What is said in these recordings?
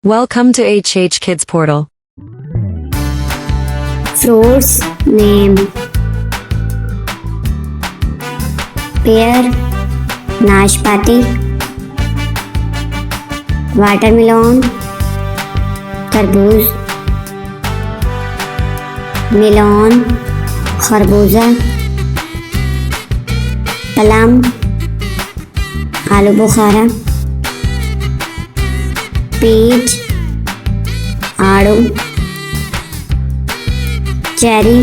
Welcome to HH Kids Portal. Fruits name: pear, नाशपाती, watermelon, तरबूज, melon, खरबूजा, plum, आलू बुखारा, पीच, आड़ू, चेरी,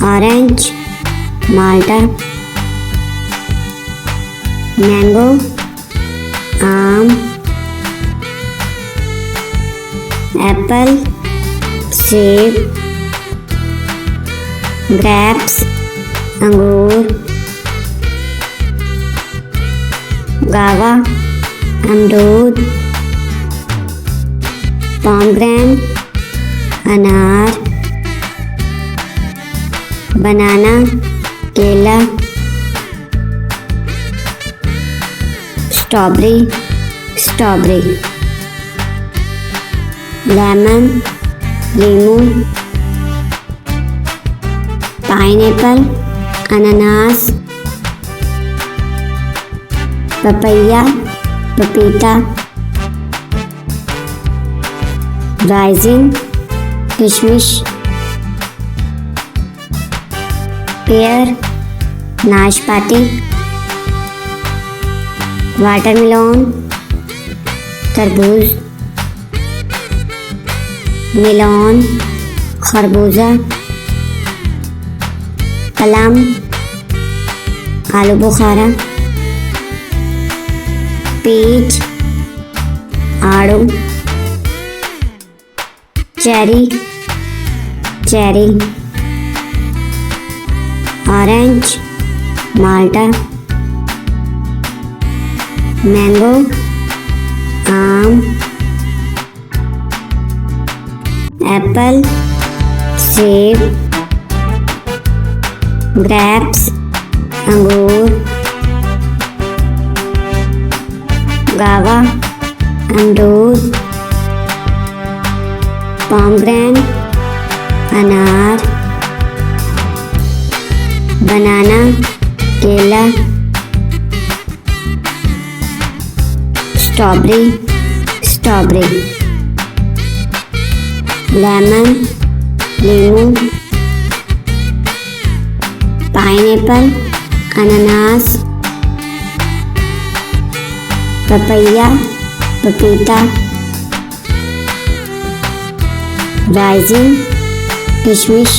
ऑरेंज, माल्टा, मैंगो, आम, एप्पल, सेब, ग्रेप्स, अंगूर, गावा, अमरूद, पोमेग्रेनेट, अनार, बनाना, केला, स्ट्रॉबेरी, लेमन, लीमू, पाइनएप्पल, अनानास, पपैया, पपीता, राइजिन, किशमिश, पेयर, नाशपाती, वाटरमेलन, तरबूज, मेलन, खरबूजा, प्लम, आलू बुखारा, पीच, आड़ू, चेरी, ऑरेंज, माल्टा, मैंगो, आम, एप्पल, सेब, ग्रेप्स, अंगूर, गावा, अमरूद, पोमेग्रेनेट, अनार, बनाना, केला, स्ट्रॉबेरी, लेमन, लीमू, पाइनएप्पल, अनानास, पपैया, पपीता, राइजिन, किशमिश,